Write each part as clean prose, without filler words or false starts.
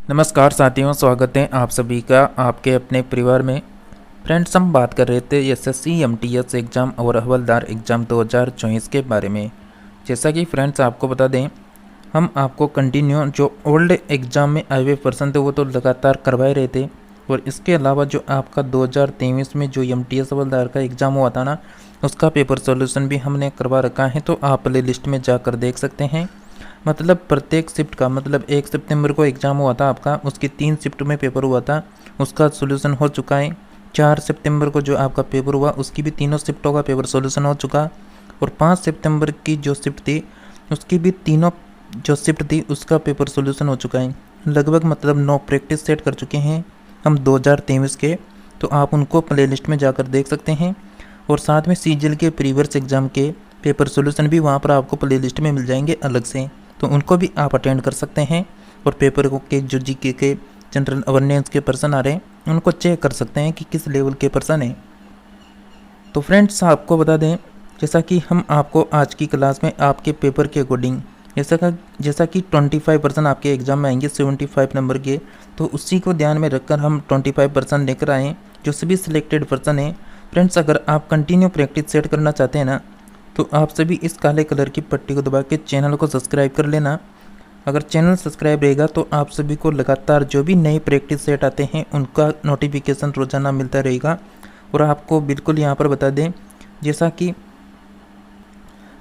नमस्कार साथियों, स्वागत है आप सभी का आपके अपने परिवार में। फ्रेंड्स, हम बात कर रहे थे एसएससी एमटीएस एग्ज़ाम और हवलदार एग्ज़ाम 2024 के बारे में। जैसा कि फ्रेंड्स आपको बता दें, हम आपको कंटिन्यू जो ओल्ड एग्ज़ाम में आए हुए प्रश्न थे वो तो लगातार करवाए रहे थे, और इसके अलावा जो आपका 2023 में जो एमटीएस हवलदार का एग्ज़ाम हुआ था ना, उसका पेपर सॉल्यूशन भी हमने करवा रखा है, तो आप प्ले लिस्ट में जाकर देख सकते हैं। मतलब प्रत्येक शिफ्ट का मतलब 1 सितंबर को एग्ज़ाम हुआ था आपका, उसकी 3 शिफ्ट में पेपर हुआ था, उसका सॉल्यूशन हो चुका है। 4 सितंबर को जो आपका पेपर हुआ उसकी भी तीनों शिफ्टों का पेपर सॉल्यूशन हो चुका, और 5 सितंबर की जो शिफ्ट थी उसकी भी तीनों जो शिफ्ट थी उसका पेपर सॉल्यूशन हो चुका है। लगभग मतलब 9 प्रैक्टिस सेट कर चुके हैं हम 2023 के, तो आप उनको प्ले लिस्ट में जाकर देख सकते हैं। और साथ में सीजीएल के प्रीवियस एग्ज़ाम के पेपर सॉल्यूशन भी वहाँ पर आपको प्ले लिस्ट में मिल जाएंगे अलग से, तो उनको भी आप अटेंड कर सकते हैं। और पेपर के जो जीके के जनरल अवेयरनेस के पर्सन आ रहे हैं उनको चेक कर सकते हैं कि किस लेवल के पर्सन हैं। तो फ्रेंड्स आपको बता दें, जैसा कि हम आपको आज की क्लास में आपके पेपर के अकॉर्डिंग जैसा कि 25% आपके एग्ज़ाम में आएंगे 75 नंबर के, तो उसी को ध्यान में रखकर हम 25% लेकर आए जो सभी सिलेक्टेड पर्सन हैं। फ्रेंड्स, अगर आप कंटिन्यू प्रैक्टिस सेट करना चाहते हैं ना, तो आप सभी इस काले कलर की पट्टी को दबा के चैनल को सब्सक्राइब कर लेना। अगर चैनल सब्सक्राइब रहेगा तो आप सभी को लगातार जो भी नए प्रैक्टिस सेट आते हैं उनका नोटिफिकेशन रोजाना मिलता रहेगा। और आपको बिल्कुल यहाँ पर बता दें, जैसा कि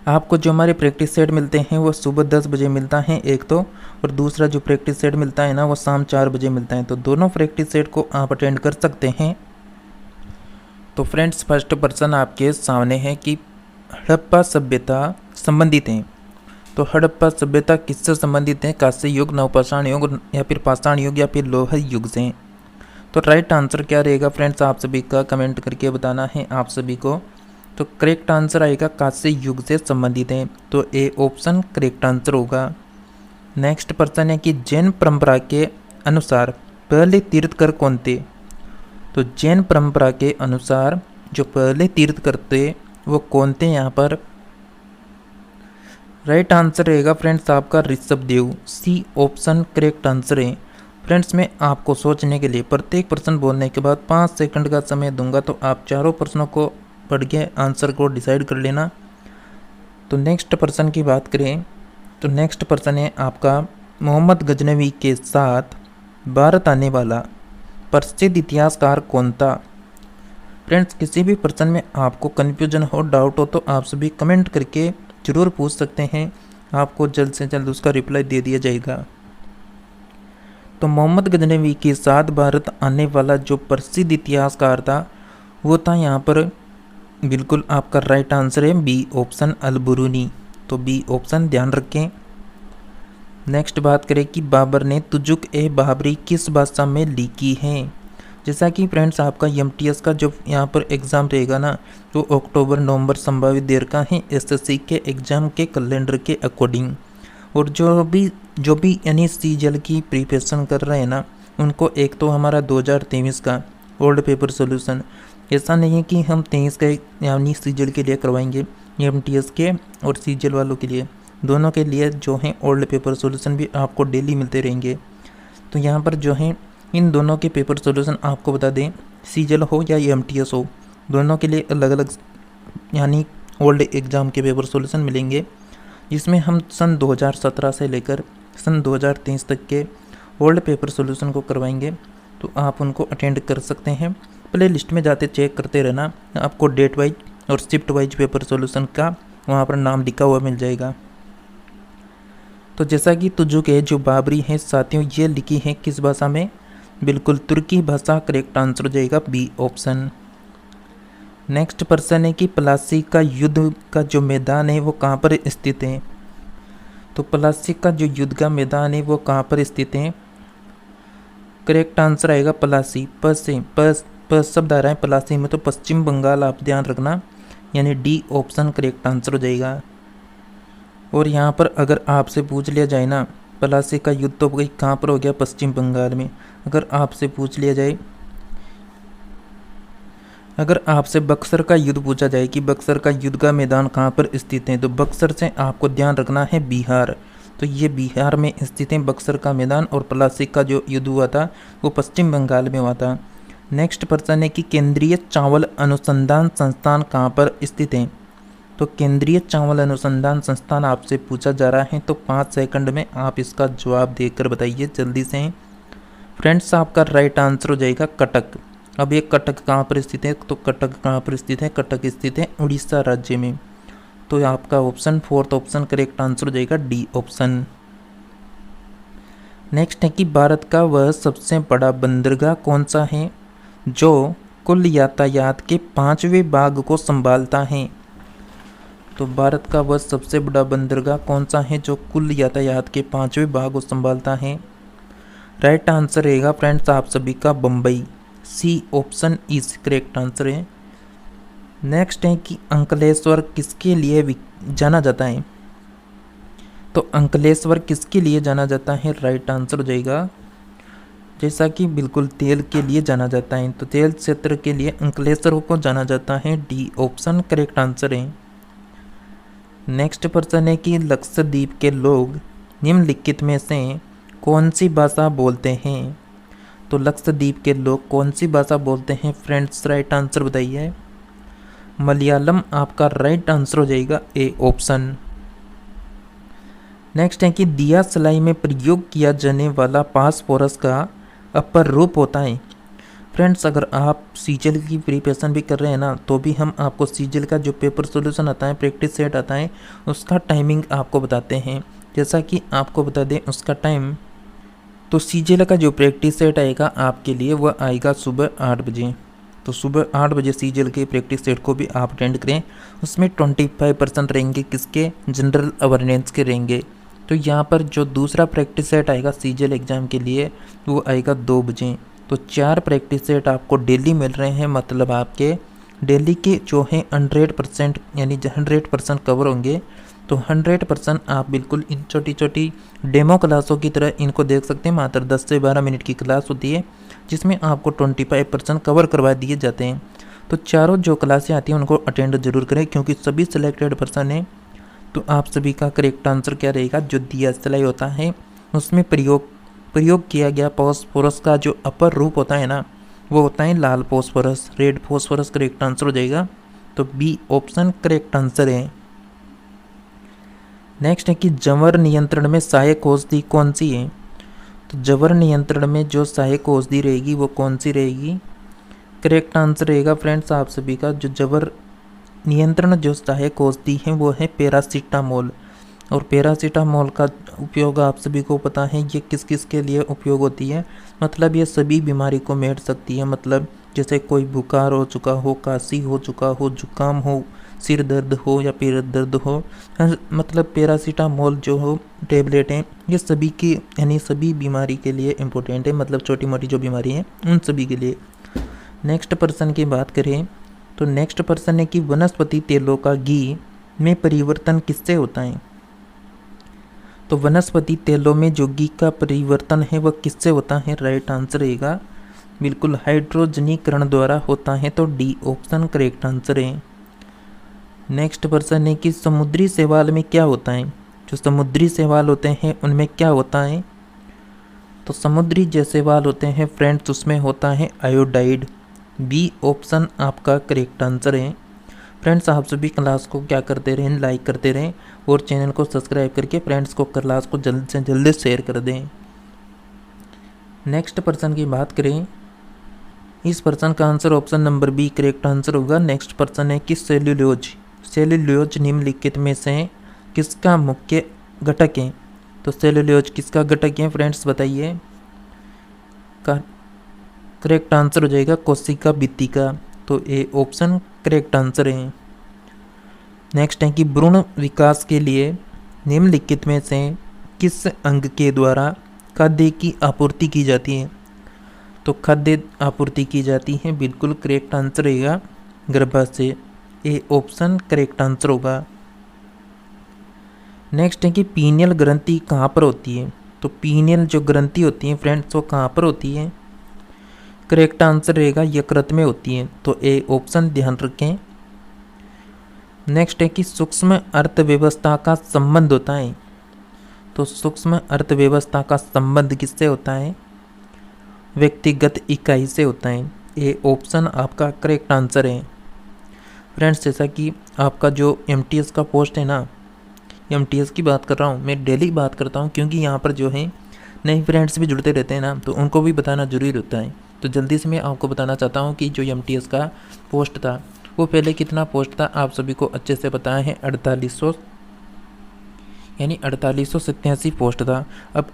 आपको जो हमारे प्रैक्टिस सेट मिलते हैं वो सुबह 10 बजे मिलता है एक तो, और दूसरा जो प्रैक्टिस सेट मिलता है ना वो शाम 4 बजे मिलता है, तो दोनों प्रैक्टिस सेट को आप अटेंड कर सकते हैं। तो फ्रेंड्स, फर्स्ट पर्सन आपके सामने है कि हड़प्पा सभ्यता संबंधित हैं। तो हड़प्पा सभ्यता किससे संबंधित है? कांस्य युग, नवपाषाण युग, या फिर पाषाण युग, या फिर लोह युग से? तो राइट आंसर क्या रहेगा फ्रेंड्स, आप सभी का कमेंट करके बताना है आप सभी को। तो करेक्ट आंसर आएगा कांस्य युग से संबंधित है, तो ए ऑप्शन करेक्ट आंसर होगा। नेक्स्ट पर्सन है कि जैन परंपरा के अनुसार पहले तीर्थकर कौन थे? तो जैन परंपरा के अनुसार जो पहले तीर्थ करते वो कौन थे यहाँ पर? राइट आंसर रहेगा फ्रेंड्स आपका Rishabhdev, C option correct answer है। फ्रेंड्स, मैं आपको सोचने के लिए प्रत्येक प्रश्न बोलने के बाद 5 सेकंड का समय दूंगा, तो आप चारों प्रश्नों को पढ़ के आंसर को डिसाइड कर लेना। तो नेक्स्ट पर्सन की बात करें तो नेक्स्ट पर्सन है आपका मोहम्मद गजनवी के साथ भारत आने वाला प्रसिद्ध इतिहासकार कौन था? फ्रेंड्स, किसी भी पर्सन में आपको कन्फ्यूजन हो, डाउट हो, तो आप सभी कमेंट करके ज़रूर पूछ सकते हैं, आपको जल्द से जल्द उसका रिप्लाई दे दिया जाएगा। तो मोहम्मद गजनवी के साथ भारत आने वाला जो प्रसिद्ध इतिहासकार था वो था यहाँ पर, बिल्कुल आपका राइट आंसर है बी ऑप्शन अल-बुरूनी। तो बी ऑप्शन ध्यान रखें। नेक्स्ट बात करें कि बाबर ने तुजुक ए बाबरी किस भाषा में लिखी है? जैसा कि फ्रेंड्स आपका एमटीएस का जो यहाँ पर एग्ज़ाम रहेगा ना, तो अक्टूबर नवंबर संभावित देर का है एसएससी के एग्ज़ाम के कैलेंडर के अकॉर्डिंग। और जो भी यानी सीजीएल की प्रिपरेशन कर रहे हैं ना, उनको एक तो हमारा 2023 का ओल्ड पेपर सॉल्यूशन, ऐसा नहीं है कि हम 23 का यानी सीजीएल के लिए करवाएंगे, एमटीएस के और सीजीएल वालों के लिए, दोनों के लिए जो है ओल्ड पेपर सॉल्यूशन भी आपको डेली मिलते रहेंगे। तो यहाँ पर जो है इन दोनों के पेपर सॉल्यूशन आपको बता दें, सीजीएल हो या एमटीएस हो, दोनों के लिए अलग अलग यानी ओल्ड एग्ज़ाम के पेपर सॉल्यूशन मिलेंगे, जिसमें हम सन 2017 से लेकर सन 2023 तक के ओल्ड पेपर सॉल्यूशन को करवाएंगे। तो आप उनको अटेंड कर सकते हैं। प्ले लिस्ट में जाते चेक करते रहना, आपको डेट वाइज और शिफ्ट वाइज पेपर सॉल्यूशन का वहाँ पर नाम लिखा हुआ मिल जाएगा। तो जैसा कि तुजुक है जो बाबरी है साथियों, ये लिखी है किस भाषा में? बिल्कुल तुर्की भाषा करेक्ट आंसर हो जाएगा बी ऑप्शन। नेक्स्ट पर्सन है कि प्लासी का युद्ध का जो मैदान है वो कहाँ पर स्थित है? तो प्लासी का जो युद्ध का मैदान है वो कहाँ पर स्थित है? करेक्ट आंसर आएगा प्लासी, पस शब्द आ रहा है प्लासी में, तो पश्चिम बंगाल आप ध्यान रखना, यानी डी ऑप्शन करेक्ट आंसर हो जाएगा। और यहाँ पर अगर आपसे पूछ लिया जाए ना, प्लासी का युद्ध तो भाई कहाँ पर हो गया? पश्चिम बंगाल में। अगर आपसे पूछ लिया जाए, अगर आपसे बक्सर का युद्ध पूछा जाए कि बक्सर का युद्ध का मैदान कहाँ पर स्थित है, तो बक्सर से आपको ध्यान रखना है बिहार, तो ये बिहार में स्थित है। बक्सर का मैदान और प्लासी का जो युद्ध हुआ था वो पश्चिम बंगाल में हुआ था। नेक्स्ट प्रश्न है कि केंद्रीय चावल अनुसंधान संस्थान कहाँ पर स्थित है। तो केंद्रीय चावल अनुसंधान संस्थान आपसे पूछा जा रहा है, तो 5 सेकंड में आप इसका जवाब देकर बताइए जल्दी से। फ्रेंड्स आपका राइट आंसर हो जाएगा कटक। अब ये कटक कहाँ पर स्थित है, तो कटक कहाँ पर स्थित है, कटक स्थित है उड़ीसा राज्य में। तो आपका option 4th option correct answer हो जाएगा डी ऑप्शन। नेक्स्ट है कि भारत का वह सबसे बड़ा बंदरगाह कौन सा है जो कुल यातायात के 5वें भाग को संभालता है। तो भारत का वह सबसे बड़ा बंदरगाह कौन सा है जो कुल यातायात के 5वें भाग को संभालता है। राइट आंसर रहेगा फ्रेंड्स आप सभी का Bombay. C option is correct answer है। नेक्स्ट है कि अंकलेश्वर किसके लिए जाना जाता है। तो अंकलेश्वर किसके लिए जाना जाता है, राइट आंसर हो जाएगा जैसा कि बिल्कुल तेल के लिए जाना जाता है, तो तेल क्षेत्र के लिए अंकलेश्वर को जाना जाता है। डी ऑप्शन करेक्ट आंसर है। नेक्स्ट प्रश्न है कि लक्षद्वीप के लोग निम्नलिखित में से कौन सी भाषा बोलते हैं। तो लक्षद्वीप के लोग कौन सी भाषा बोलते हैं फ्रेंड्स, राइट आंसर बताइए। मलयालम आपका राइट आंसर हो जाएगा ए ऑप्शन। नेक्स्ट है कि दिया सलाई में प्रयोग किया जाने वाला फास्फोरस का अपर रूप होता है। फ्रेंड्स अगर आप सीजल की प्रिपरेशन भी कर रहे हैं ना, तो भी हम आपको सीजल का जो पेपर सॉल्यूशन आता है, प्रैक्टिस सेट आता है, उसका टाइमिंग आपको बताते हैं। जैसा कि आपको बता दें उसका टाइम, तो सीजल का जो प्रैक्टिस सेट आएगा आपके लिए वह आएगा सुबह 8 बजे। तो सुबह 8 बजे सीजल के प्रैक्टिस सेट को भी आप अटेंड करें। उसमें 25% रहेंगे किसके, जनरल अवेयरनेस के रहेंगे। तो यहाँ पर जो दूसरा प्रैक्टिस सेट आएगा सीजल एग्ज़ाम के लिए वो आएगा 2 बजे। तो 4 प्रैक्टिस सेट आपको डेली मिल रहे हैं, मतलब आपके डेली के जो हैं 100% यानी 100% कवर होंगे। तो 100% आप बिल्कुल इन छोटी छोटी डेमो क्लासों की तरह इनको देख सकते हैं। मात्र 10 से 12 मिनट की क्लास होती है जिसमें आपको 25% कवर करवा दिए जाते हैं। तो चारों जो क्लासें आती हैं उनको अटेंड जरूर करें क्योंकि सभी सिलेक्टेड पर्सन हैं। तो आप सभी का करेक्ट आंसर क्या रहेगा, जो दिया सलाई होता है उसमें प्रयोग किया गया फास्फोरस का जो अपर रूप होता है ना, वो होता है लाल phosphorus, red phosphorus correct answer हो जाएगा। तो बी ऑप्शन करेक्ट आंसर है। नेक्स्ट है कि जवर नियंत्रण में सहायक औषधि कौन सी है। तो जवर नियंत्रण में जो सहायक औषधि रहेगी वो कौन सी रहेगी, करेक्ट आंसर रहेगा फ्रेंड्स आप सभी का जो जवर नियंत्रण जो सहायक औषधि है वो है पैरासीटामोल। और पैरासीटामोल का उपयोग आप सभी को पता है ये किस किस के लिए उपयोग होती है, मतलब ये सभी बीमारी को मेट सकती है। मतलब जैसे कोई बुखार हो चुका हो, काशी हो चुका हो, जुकाम हो, सिर दर्द हो या पेट दर्द हो, मतलब पैरासीटामोल जो हो टेबलेट हैं ये सभी की यानी सभी बीमारी के लिए इम्पोर्टेंट है, मतलब छोटी मोटी जो बीमारी है उन सभी के लिए। नेक्स्ट पर्सन की बात करें तो नेक्स्ट पर्सन है कि वनस्पति तेलों का घी में परिवर्तन किससे होता है। तो वनस्पति तेलों में जो घी का परिवर्तन है वह किससे होता है, राइट आंसर रहेगा बिल्कुल हाइड्रोजनीकरण द्वारा होता है। तो डी ऑप्शन करेक्ट आंसर है। नेक्स्ट पर्सन है कि समुद्री शैवाल में क्या होता है। जो समुद्री शैवाल होते हैं उनमें क्या होता है। तो समुद्री जो शैवाल होते हैं फ्रेंड्स उसमें होता है आयोडाइड। बी ऑप्शन आपका करेक्ट आंसर है। फ्रेंड्स आप सभी क्लास को क्या करते रहें, लाइक करते रहें और चैनल को सब्सक्राइब करके फ्रेंड्स को क्लास को जल्द से जल्द शेयर कर दें। नेक्स्ट पर्सन की बात करें, इस पर्सन का answer option number B correct answer होगा। नेक्स्ट पर्सन है कि सेल्यूलोज। सेल्यूलोज निम्नलिखित में से किसका मुख्य घटक है। तो सेल्यूलोज किसका घटक है फ्रेंड्स बताइए। करेक्ट आंसर हो जाएगा कोशिका भित्ति का। तो ए ऑप्शन करेक्ट आंसर है। नेक्स्ट है कि भ्रूण विकास के लिए निम्नलिखित में से किस अंग के द्वारा खाद्य की आपूर्ति की जाती है। तो खाद्य आपूर्ति की जाती है, बिल्कुल करेक्ट आंसर रहेगा गर्भाशय। ए ऑप्शन करेक्ट आंसर होगा। नेक्स्ट है कि पीनियल ग्रंथि कहाँ पर होती है। तो पीनियल जो ग्रंथि होती है फ्रेंड्स वो कहाँ पर होती है, करेक्ट आंसर रहेगा यकृत में होती है। तो ए ऑप्शन ध्यान रखें। नेक्स्ट है कि सूक्ष्म अर्थव्यवस्था का संबंध होता है। तो सूक्ष्म अर्थव्यवस्था का संबंध किससे होता है? व्यक्तिगत इकाई से होता है। ये ऑप्शन आपका करेक्ट आंसर है। फ्रेंड्स, जैसा कि आपका जो एमटीएस का पोस्ट है ना, एमटीएस की बात कर रहा हूँ, मैं डेली बात करता हूँ क्योंकि यहाँ पर जो है नए फ्रेंड्स भी जुड़ते रहते हैं ना, तो उनको भी बताना जरूरी होता है। तो जल्दी से मैं आपको बताना चाहता हूँ कि जो एमटीएस का पोस्ट था वो पहले कितना पोस्ट था, आप सभी को अच्छे से पता है 4887 पोस्ट था। अब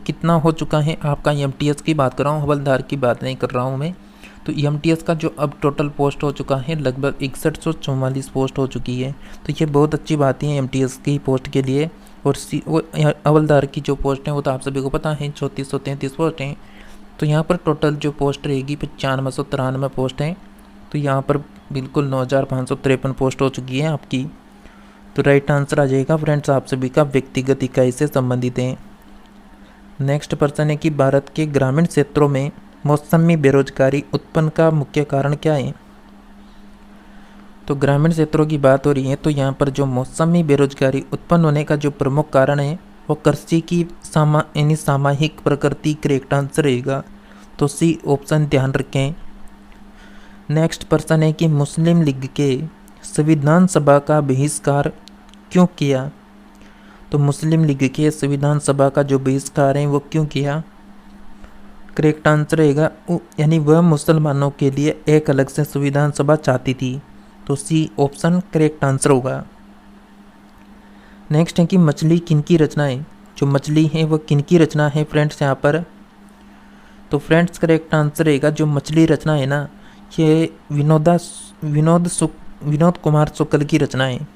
कितना हो चुका है आपका एमटीएस की बात कर रहा हूँ, हवलदार की बात नहीं कर रहा हूँ मैं। तो एमटीएस का जो अब टोटल पोस्ट हो चुका है लगभग 6144 पोस्ट हो चुकी है। तो ये बहुत अच्छी बात है एमटीएस की पोस्ट के लिए। और हवलदार की जो पोस्ट है वो तो आप सभी को पता है 3433 पोस्ट हैं। तो यहाँ पर टोटल जो पोस्ट रहेगी 9593 पोस्ट हैं। तो यहाँ पर बिल्कुल 9553 पोस्ट हो चुकी है आपकी। तो राइट आंसर आ जाएगा फ्रेंड्स आप सभी का व्यक्तिगत इकाई से संबंधित है। नेक्स्ट प्रश्न है कि भारत के ग्रामीण क्षेत्रों में मौसमी बेरोजगारी उत्पन्न का मुख्य कारण क्या है? तो ग्रामीण क्षेत्रों की बात हो रही है, तो यहाँ पर जो मौसमी बेरोजगारी उत्पन्न होने का जो प्रमुख कारण है वो कृषि की सामाजिक प्रकृति करेक्ट आंसर रहेगा। तो सी ऑप्शन ध्यान रखें। नेक्स्ट प्रश्न है कि मुस्लिम लीग के संविधान सभा का बहिष्कार क्यों किया? तो मुस्लिम लीग के संविधान सभा का जो बहिष्कार है वो क्यों किया? करेक्ट आंसर रहेगा यानी वह मुसलमानों के लिए एक अलग से संविधान सभा चाहती थी। तो सी ऑप्शन करेक्ट आंसर होगा। नेक्स्ट है कि मछली किनकी रचना है? जो मछली है वह किनकी रचना है फ्रेंड्स यहाँ पर? तो फ्रेंड्स करेक्ट आंसर रहेगा जो मछली रचना है ना, ये विनोद कुमार शुक्ल की रचना है।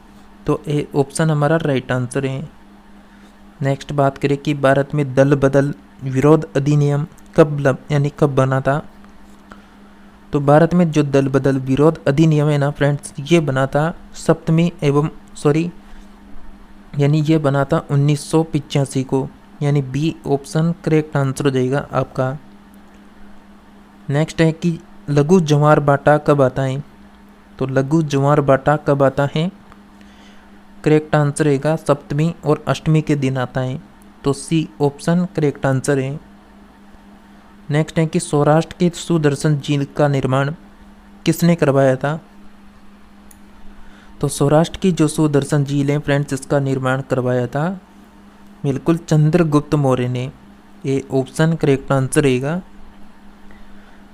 तो ए ऑप्शन हमारा राइट आंसर है। नेक्स्ट बात करें कि भारत में दल बदल विरोध अधिनियम कब बना था? तो भारत में जो दल बदल विरोध अधिनियम है ना फ्रेंड्स, ये बना था ये बना था 1985 को, यानी बी ऑप्शन करेक्ट आंसर हो जाएगा आपका। नेक्स्ट है कि लघु ज्वार बाटा कब आता है? तो लघु ज्वार बाटा कब आता है? करेक्ट आंसर रहेगा सप्तमी और अष्टमी के दिन आता है। तो सी ऑप्शन करेक्ट आंसर है। नेक्स्ट है कि सौराष्ट्र के सुदर्शन झील का निर्माण किसने करवाया था? तो सौराष्ट्र की जो सुदर्शन झील है फ्रेंड्स, इसका निर्माण करवाया था बिल्कुल चंद्रगुप्त मौर्य ने। ये ऑप्शन करेक्ट आंसर रहेगा।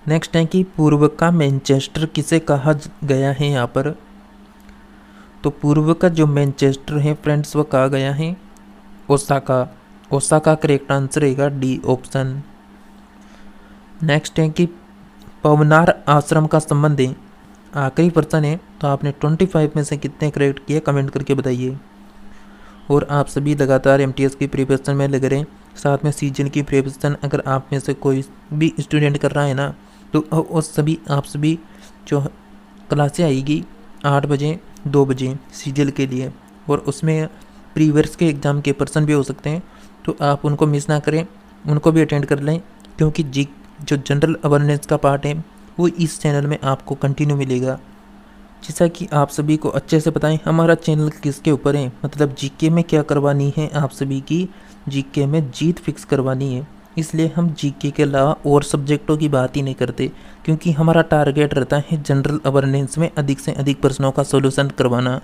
नेक्स्ट है कि पूर्व का मैनचेस्टर किसे कहा गया है यहाँ पर? तो पूर्व का जो मैनचेस्टर है फ्रेंड्स वो कहा गया है ओसाका करेक्ट आंसर रहेगा डी ऑप्शन। नेक्स्ट है कि पवनार आश्रम का संबंध है, आखिरी प्रश्न है, तो आपने 25 में से कितने करेक्ट किए कमेंट करके बताइए। और आप सभी लगातार एमटीएस की प्रिपरेशन में लगे रहें, साथ में सीजन की प्रिपरेशन अगर आप में से कोई भी स्टूडेंट कर रहा है ना, तो आप सभी जो क्लासें आएगी 8 बजे 2 बजे सीजल के लिए, और उसमें प्रीवियस के एग्ज़ाम के प्रश्न भी हो सकते हैं, तो आप उनको मिस ना करें, उनको भी अटेंड कर लें, क्योंकि जो जनरल अवेयरनेस का पार्ट है वो इस चैनल में आपको कंटिन्यू मिलेगा। जैसा कि आप सभी को अच्छे से पता है हमारा चैनल किसके ऊपर है, मतलब जीके में क्या करवानी है, आप सभी की जीके में जीत फिक्स करवानी है। इसलिए हम जीके के अलावा और सब्जेक्टों की बात ही नहीं करते, क्योंकि हमारा टारगेट रहता है जनरल अवेयरनेस में अधिक से अधिक प्रश्नों का सोल्यूशन करवाना।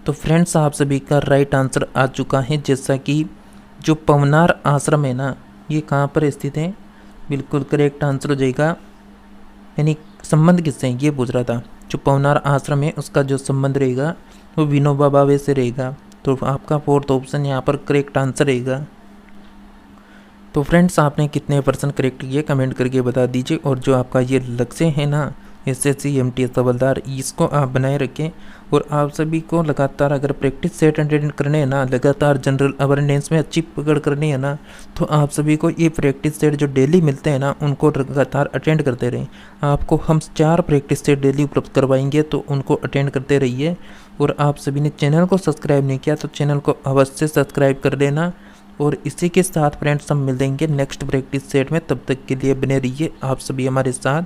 तो फ्रेंड्स आप सभी का राइट आंसर आ चुका है, जैसा कि जो पवनार आश्रम है ना, ये कहाँ पर स्थित है? बिल्कुल करेक्ट आंसर हो जाएगा, यानी संबंध किससे है ये पूछ रहा था। जो पवनार आश्रम है उसका जो संबंध रहेगा वो विनोबा भावे से रहेगा। तो आपका 4th ऑप्शन यहाँ पर करेक्ट आंसर रहेगा। तो फ्रेंड्स आपने कितने % करेक्ट किए कमेंट करके बता दीजिए। और जो आपका ये लक्ष्य है ना एसएससी एमटीएस हवलदार, इसको आप बनाए रखें। और आप सभी को लगातार अगर प्रैक्टिस सेट अटेंड करने हैं ना, लगातार जनरल अवेयरनेस में अच्छी पकड़ करनी है ना, तो आप सभी को ये प्रैक्टिस सेट जो डेली मिलते हैं ना उनको लगातार अटेंड करते रहें। आपको हम 4 प्रैक्टिस सेट डेली उपलब्ध करवाएंगे, तो उनको अटेंड करते रहिए। और आप सभी ने चैनल को सब्सक्राइब नहीं किया तो चैनल को अवश्य सब्सक्राइब कर देना। और इसी के साथ फ्रेंड्स हम मिल देंगे नेक्स्ट प्रैक्टिस सेट में, तब तक के लिए बने रहिए आप सभी हमारे साथ।